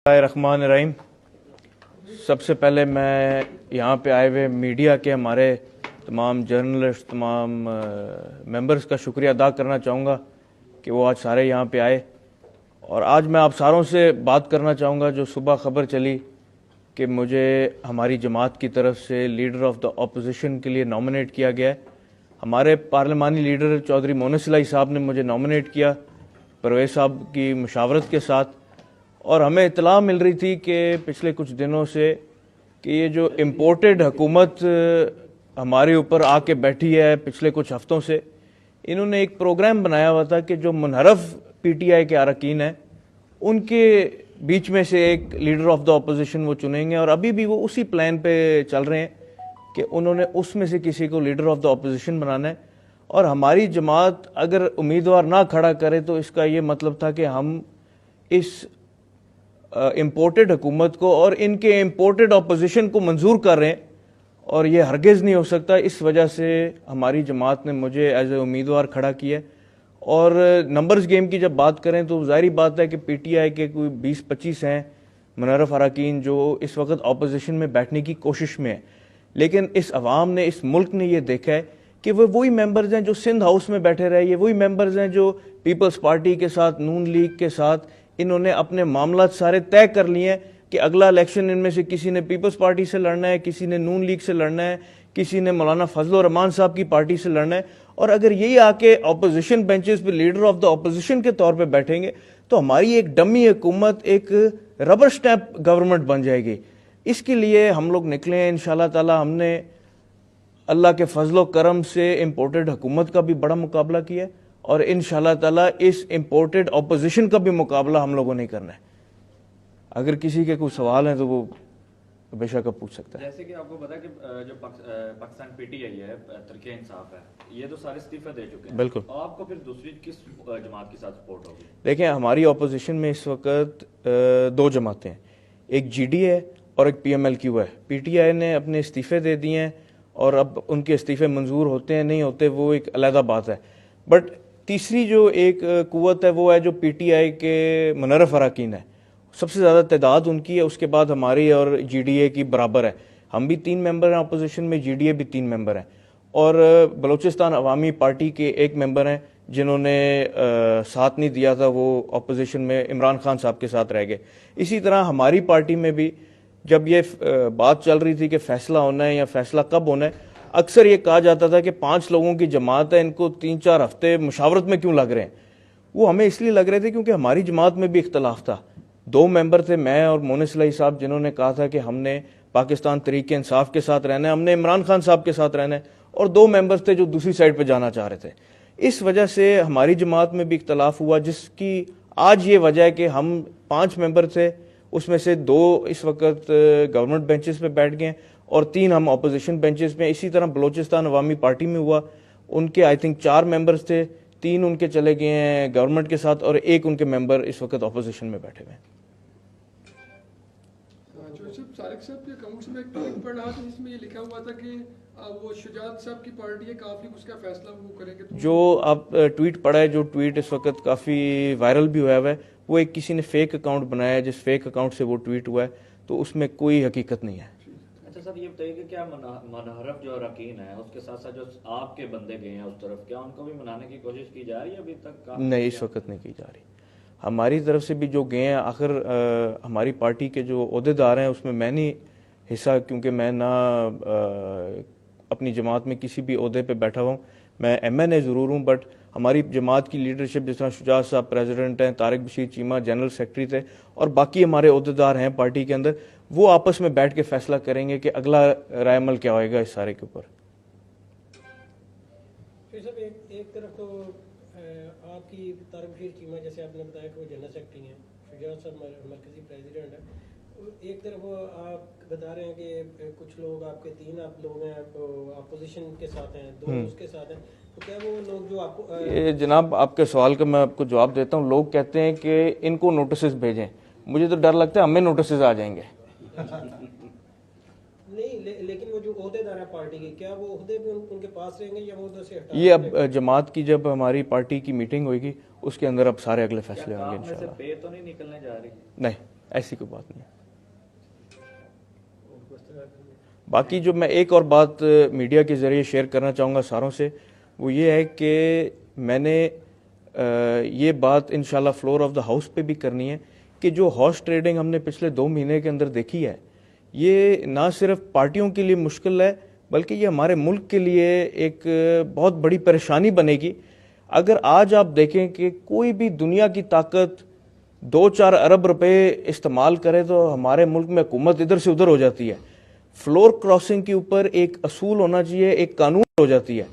रहमान। सबसे पहले मैं यहाँ पे आए हुए मीडिया के हमारे तमाम जर्नलिस्ट, तमाम मेंबर्स का शुक्रिया अदा करना चाहूँगा कि वो आज सारे यहाँ पे आए। और आज मैं आप सारों से बात करना चाहूँगा जो सुबह खबर चली कि मुझे हमारी जमात की तरफ से लीडर ऑफ द अपोजिशन के लिए नॉमिनेट किया गया है। हमारे पार्लिमानी लीडर चौधरी मोनस इलाही साहब ने मुझे नॉमिनेट किया परवेज़ साहब की मुशावरत के साथ। और हमें इत्तला मिल रही थी कि पिछले कुछ दिनों से कि ये जो इम्पोर्टेड हुकूमत हमारे ऊपर आके बैठी है पिछले कुछ हफ्तों से, इन्होंने एक प्रोग्राम बनाया हुआ था कि जो मुनहरफ पीटीआई के अरकान हैं उनके बीच में से एक लीडर ऑफ द अपोजिशन वो चुनेंगे। और अभी भी वो उसी प्लान पे चल रहे हैं कि उन्होंने उसमें से किसी को लीडर ऑफ द अपोजिशन बनाना है। और हमारी जमात अगर उम्मीदवार ना खड़ा करे तो इसका ये मतलब था कि हम इस इम्पोर्टेड हुकूमत को और इनके इम्पोर्टेड अपोजिशन को मंजूर कर रहे हैं, और ये हरगिज़ नहीं हो सकता। इस वजह से हमारी जमात ने मुझे एज ए उम्मीदवार खड़ा किया। और नंबर्स गेम की जब बात करें तो जाहिर बात है कि पीटीआई के कोई 20-25 हैं मुनहरफ अरकान जो इस वक्त अपोजिशन में बैठने की कोशिश में है, लेकिन इस अवाम ने, इस मुल्क ने यह देखा है कि वो वही मेंबर्स हैं जो सिंध हाउस में बैठे रहे, ये वही मेंबर्स हैं जो पीपल्स पार्टी के साथ, नून लीग के साथ इन्होंने अपने मामला सारे तय कर लिए हैं कि अगला इलेक्शन इनमें से किसी ने पीपल्स पार्टी से लड़ना है, किसी ने नून लीग से लड़ना है, किसी ने मौलाना फजल रहमान साहब की पार्टी से लड़ना है। और अगर यही आके अपोजिशन बेंचेस पे लीडर ऑफ द अपोजिशन के तौर पे बैठेंगे तो हमारी एक डमी हुकूमत, एक रबर स्टैंप गवर्नमेंट बन जाएगी। इसके लिए हम लोग निकले हैं इंशाल्लाह ताला। हमने अल्लाह के फजलो करम से इम्पोर्टेड हुकूमत का भी बड़ा मुकाबला किया है और इंशाल्लाह ताला इस इम्पोर्टेड अपोजिशन का भी मुकाबला हम लोगों ने करना है। अगर किसी के कोई सवाल हैं तो वो बेशक पूछ सकता है। जैसे कि आपको पता है कि जो पाकिस्तान पीटीआई है, तहरीक इंसाफ है, ये तो सारे इस्तीफा दे चुके हैं। बिल्कुल। आपको फिर दूसरी किस जमात के साथ सपोर्ट होगी? देखें, हमारी अपोजिशन में इस वक्त दो जमातें हैं, एक जीडी है और एक पीएमएलक्यू है। पीटीआई ने अपने इस्तीफे दे दिए हैं और अब उनके इस्तीफे मंजूर होते हैं नहीं होते वो एक अलहदा बात है। बट तीसरी जो एक कुव्वत है वो है जो पीटीआई के मुनहरफ अरकान है, सबसे ज़्यादा तादाद उनकी है, उसके बाद हमारी और जीडीए की बराबर है। हम भी 3 मेंबर हैं अपोजिशन में, जीडीए भी 3 मेंबर हैं। और बलूचिस्तान अवामी पार्टी के एक मेंबर हैं जिन्होंने साथ नहीं दिया था, वो अपोजिशन में इमरान खान साहब के साथ रह गए। इसी तरह हमारी पार्टी में भी जब ये बात चल रही थी कि फैसला होना है या फैसला कब होना है, अक्सर ये कहा जाता था कि 5 लोगों की जमात है, इनको 3-4 हफ्ते मुशावरत में क्यों लग रहे हैं। वो हमें इसलिए लग रहे थे क्योंकि हमारी जमात में भी इख्तलाफ था। 2 मेंबर थे, मैं और मोनस इलाही साहब, जिन्होंने कहा था कि हमने पाकिस्तान तहरीक इंसाफ के साथ रहना है, हमने इमरान खान साहब के साथ रहना है। और 2 मेंबर्स थे जो दूसरी साइड पर जाना चाह रहे थे। इस वजह से हमारी जमात में भी इख्तलाफ हुआ, जिसकी आज ये वजह है कि हम 5 मेंबर थे, उसमें से 2 इस वक्त गवर्नमेंट बेंचेस पे बैठ गए और 3 हम अपोजिशन बेंचेस पे। इसी तरह बलोचिस्तान अवामी पार्टी में हुआ, उनके आई थिंक 4 मेंबर्स थे, 3 उनके चले गए हैं गवर्नमेंट के साथ और 1 उनके मेंबर इस वक्त अपोजिशन में बैठे हुए हैं। सारिक साहब के अकाउंट्स में एक ट्वीट पढ़ रहा था जिसमें ये लिखा हुआ था कि वो शुजात साहब की पार्टी है, काफी उसका फैसला वो करेंगे। तो जो आप ट्वीट पढ़ा है, जो ट्वीट इस वक्त काफ़ी वायरल भी हुआ है, वो एक किसी ने फेक अकाउंट बनाया है, जिस फेक अकाउंट से वो ट्वीट हुआ है, तो उसमें कोई हकीकत नहीं है। अच्छा सर, ये बताइए कि क्या मुनहरफ जो अरकान है उसके साथ साथ जो आपके बंदे गए हैं उस तरफ, क्या उनको भी मनाने की कोशिश की जा रही है अभी तक? नहीं, इस वक्त नहीं की जा रही। हमारी तरफ से भी जो गए हैं, आखिर हमारी पार्टी के जो ओहदेदार हैं उसमें मैं नहीं हिस्सा, क्योंकि मैं ना अपनी जमात में किसी भी ओहदे पे बैठा हूँ। मैं MNA ज़रूर हूँ, बट हमारी जमात की लीडरशिप, जिस तरह शुजात साहब प्रेसिडेंट हैं, तारिक बशीर चीमा जनरल सेक्रेटरी थे, और बाकी हमारे ओहदेदार हैं पार्टी के अंदर, वो आपस में बैठ के फैसला करेंगे कि अगला रायमल क्या होएगा इस सारे के ऊपर। एक तरफ तो आपकी तारिक बशीर चीमा, जैसे आपने बताया कि वो जनरल सेक्रेटरी हैं, शुजात साहब मरकजी प्रेसिडेंट है। एक तरफ आप बता रहे हैं कि कुछ लोग आपके 3 आप लोग हैं अपोजिशन के साथ हैं, 2 उसके साथ हैं, तो क्या वो लोग जो आपको ये जनाब, आपके सवाल का मैं आपको जवाब देता हूँ। लोग कहते हैं कि इनको नोटिस भेजें, मुझे तो डर लगता है हमें नोटिस आ जाएंगे। नहीं, लेकिन वो जो ओहदेदार है पार्टी के, क्या वो ओहदे भी उनके पास रहेंगे या वो उधर से हटा? ये अब जमात की जब हमारी पार्टी की मीटिंग होगी उसके अंदर अब सारे अगले फैसले होंगे इंशाल्लाह। पे तो नहीं निकलने जा रही? नहीं, ऐसी कोई बात नहीं है। बाकी जो मैं एक और बात मीडिया के ज़रिए शेयर करना चाहूँगा सारों से, वो ये है कि मैंने ये बात इंशाल्लाह फ्लोर ऑफ द हाउस पे भी करनी है कि जो हॉर्स ट्रेडिंग हमने पिछले 2 महीने के अंदर देखी है, ये ना सिर्फ पार्टियों के लिए मुश्किल है बल्कि ये हमारे मुल्क के लिए एक बहुत बड़ी परेशानी बनेगी। अगर आज आप देखें कि कोई भी दुनिया की ताकत 2-4 अरब रुपए इस्तेमाल करे तो हमारे मुल्क में हुकूमत इधर से उधर हो जाती है। फ्लोर क्रॉसिंग के ऊपर एक असूल होना चाहिए, एक कानून हो जाती है।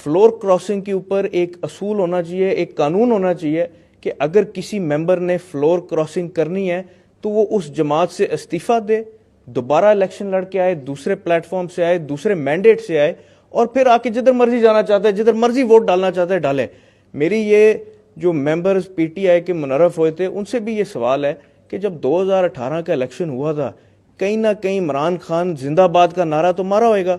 फ्लोर क्रॉसिंग के ऊपर एक असूल होना चाहिए, एक कानून होना चाहिए कि अगर किसी मेंबर ने फ्लोर क्रॉसिंग करनी है तो वो उस जमात से इस्तीफा दे, दोबारा इलेक्शन लड़के आए, दूसरे प्लेटफॉर्म से आए, दूसरे मैंडेट से आए और फिर आके जिधर मर्जी जाना चाहता है, जिधर मर्जी वोट डालना चाहता है डाले। मेरी ये जो मेंबर्स पीटीआई के मुनर्रफ हुए थे उनसे भी ये सवाल है कि जब 2018 का इलेक्शन हुआ था, कहीं ना कहीं इमरान खान जिंदाबाद का नारा तो मारा होगा,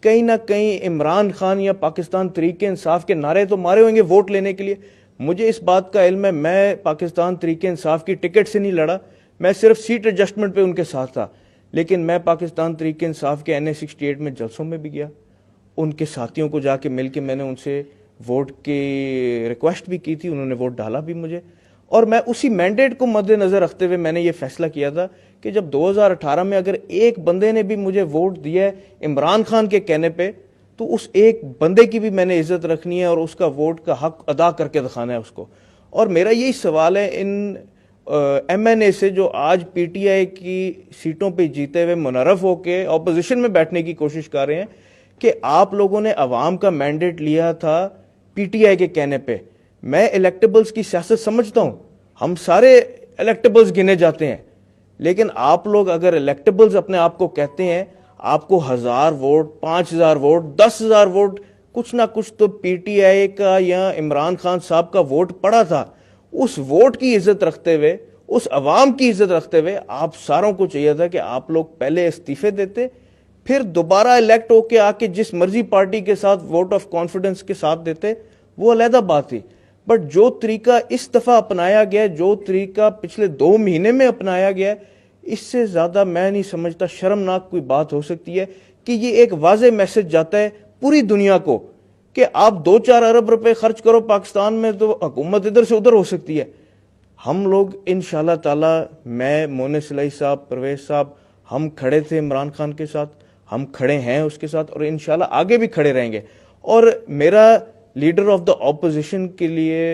कहीं ना कहीं इमरान खान या पाकिस्तान तरीके इंसाफ के नारे तो मारे होंगे वोट लेने के लिए। मुझे इस बात का इल्म है, मैं पाकिस्तान तरीके इंसाफ की टिकट से नहीं लड़ा, मैं सिर्फ सीट एडजस्टमेंट पे उनके साथ था। लेकिन मैं पाकिस्तान तरीके इंसाफ के NA 68 में जलसों में भी गया, उनके साथियों को जाके मिल के मैंने उनसे वोट की रिक्वेस्ट भी की थी, उन्होंने वोट डाला भी मुझे। और मैं उसी मैंडेट को मद्देनजर रखते हुए मैंने ये फैसला किया था कि जब 2018 में अगर एक बंदे ने भी मुझे वोट दिया है इमरान खान के कहने पे, तो उस एक बंदे की भी मैंने इज्जत रखनी है और उसका वोट का हक अदा करके दिखाना है उसको। और मेरा यही सवाल है इन MNA से जो आज PTI की सीटों पे जीते हुए मुनर्रफ होके ऑपोजिशन में बैठने की कोशिश कर रहे हैं कि आप लोगों ने अवाम का मैंडेट लिया था PTI के कहने पे। मैं इलेक्टेबल्स की सियासत समझता हूं, हम सारे इलेक्टेबल्स गिने जाते हैं, लेकिन आप लोग अगर इलेक्टेबल्स अपने आप को कहते हैं, आपको 1000 वोट, 5000 वोट, 10,000 वोट, कुछ ना कुछ तो PTI का या इमरान खान साहब का वोट पड़ा था। उस वोट की इज्जत रखते हुए, उस अवाम की इज्जत रखते हुए आप सारों को चाहिए था कि आप लोग पहले इस्तीफे देते, फिर दोबारा इलेक्ट होके आके जिस मर्जी पार्टी के साथ वोट ऑफ कॉन्फिडेंस के साथ देते, वो अलहदा बात थी। बट जो तरीका इस दफा अपनाया गया, जो तरीका पिछले 2 महीने में अपनाया गया, इससे ज्यादा मैं नहीं समझता शर्मनाक कोई बात हो सकती है कि ये एक वाज़ेह मैसेज जाता है पूरी दुनिया को कि आप 2-4 अरब रुपए खर्च करो पाकिस्तान में तो हुकूमत इधर से उधर हो सकती है। हम लोग इंशाल्लाह ताला, मैं, मोनिस इलाही साहब, परवेज साहब, हम खड़े थे इमरान खान के साथ, हम खड़े हैं उसके साथ और इंशाल्लाह आगे भी खड़े रहेंगे। और मेरा लीडर ऑफ द ऑपोजिशन के लिए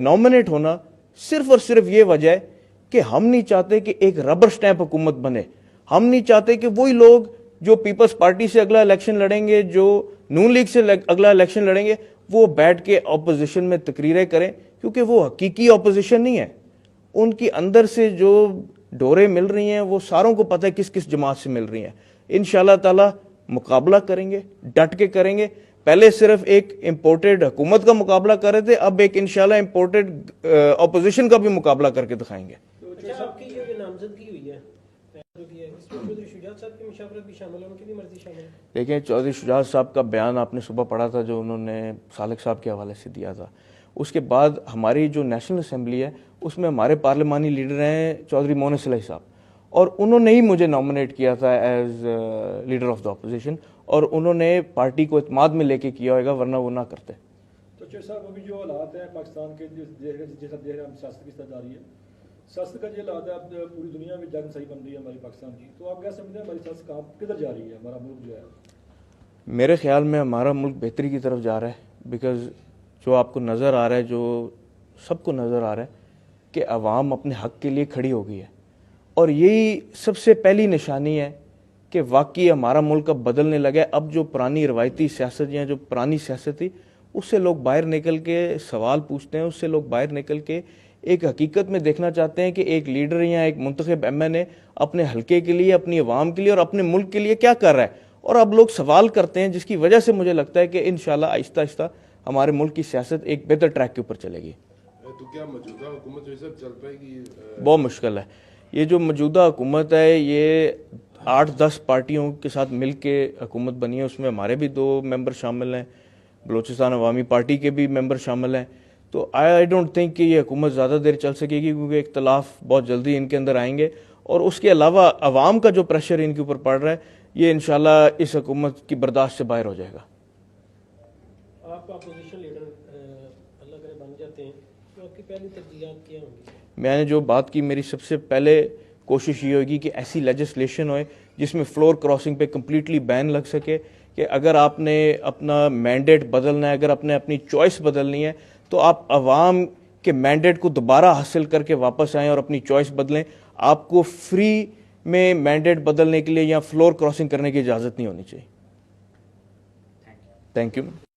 नॉमिनेट होना सिर्फ और सिर्फ ये वजह है कि हम नहीं चाहते कि एक रबर स्टैंप हुकूमत बने। हम नहीं चाहते कि वही लोग जो पीपल्स पार्टी से अगला इलेक्शन लड़ेंगे, जो नून लीग से अगला इलेक्शन लड़ेंगे, वो बैठ के ऑपोजिशन में तकरीरें करें, क्योंकि वो हकीकी ऑपोजिशन नहीं है। उनकी अंदर से जो डोरे मिल रही हैं वो सारों को पता है किस किस जमात से मिल रही हैं। इंशाल्लाह ताला मुकाबला करेंगे, डट के करेंगे। पहले सिर्फ एक इंपोर्टेड हुकूमत का मुकाबला कर रहे थे, अब एक इंशाल्लाह इंपोर्टेड ऑपोजिशन का भी मुकाबला करके दिखाएंगे। अच्छा, आपकी ये जो नामजदगी हुई है इसमें चौधरी शुजात साहब की मुशावरत भी शामिल है, उनकी भी मर्जी शामिल है? देखिए, चौधरी शुजात साहब का बयान आपने सुबह पढ़ा था जो उन्होंने सालिक साहब के हवाले से दिया था। उसके बाद हमारी जो नेशनल असेंबली है उसमें हमारे पार्लिमानी लीडर हैं चौधरी मोनिस इलाही साहब, और उन्होंने ही मुझे नॉमिनेट किया था as leader of the opposition, और उन्होंने पार्टी को इत्माद में लेके किया होगा, वरना वो ना करते। तो चेयर साहब, अभी जो हालात हैं पाकिस्तान के, जैसा देख रहे हैं हम सियासत की तरफ जा रही है, सियासत का जो हालात है, अब पूरी दुनिया में जंग सही बन रही है हमारी पाकिस्तान की, तो आप क्या समझते हैं हमारी सियासत कहाँ किधर जा रही है, हमारा मुल्क जो है? मेरे ख्याल में हमारा मुल्क बेहतरी की तरफ जा रहा है, बिकॉज जो आपको नज़र आ रहा है, जो सबको नज़र आ रहा है कि अवाम अपने हक़ के लिए खड़ी हो गई है, और यही सबसे पहली निशानी है कि वाकई हमारा मुल्क अब बदलने लगा है। अब जो पुरानी रवायती सियासत या जो पुरानी सियासत थी उससे लोग बाहर निकल के सवाल पूछते हैं, उससे लोग बाहर निकल के एक हकीकत में देखना चाहते हैं कि एक लीडर या एक मुंतखब MNA अपने हल्के के लिए, अपनी आवाम के लिए और अपने मुल्क के लिए क्या कर रहा है। और अब लोग सवाल करते हैं, जिसकी वजह से मुझे लगता है कि इंशाल्लाह आहिस्ता आहिस्ता हमारे मुल्क की सियासत एक बेहतर ट्रैक के ऊपर चलेगी। तो क्या मौजूदा हुकूमत जो सब चल पाएगी? बहुत मुश्किल है। ये जो मौजूदा हुकूमत है ये 8-10 पार्टियों के साथ मिल के हुकूमत बनी है, उसमें हमारे भी 2 मेंबर शामिल हैं, बलोचिस्तान अवामी पार्टी के भी मेंबर शामिल हैं। तो आई डोंट थिंक कि ये हुकूमत ज़्यादा देर चल सकेगी, क्योंकि इख्तलाफ बहुत जल्दी इनके अंदर आएंगे और उसके अलावा अवाम का जो प्रेशर इनके ऊपर पड़ रहा है ये इंशाल्लाह इस हुकूमत की बर्दाश्त से बाहर हो जाएगा। आप अपोजिशन लीडर अल्लाह करे बन जाते हैं तो आपकी पहली तरजीहात क्या होंगी? मैंने जो बात की, मेरी सबसे पहले कोशिश ये होगी कि ऐसी लेजिस्लेशन होए जिसमें फ्लोर क्रॉसिंग पे कम्प्लीटली बैन लग सके, कि अगर आपने अपना मैंडेट बदलना है, अगर आपने अपनी चॉइस बदलनी है, तो आप अवाम के मैंडेट को दोबारा हासिल करके वापस आएँ और अपनी चॉइस बदलें। आपको फ्री में मैंडेट बदलने के लिए या फ्लोर क्रॉसिंग करने की इजाज़त नहीं होनी चाहिए। Thank you.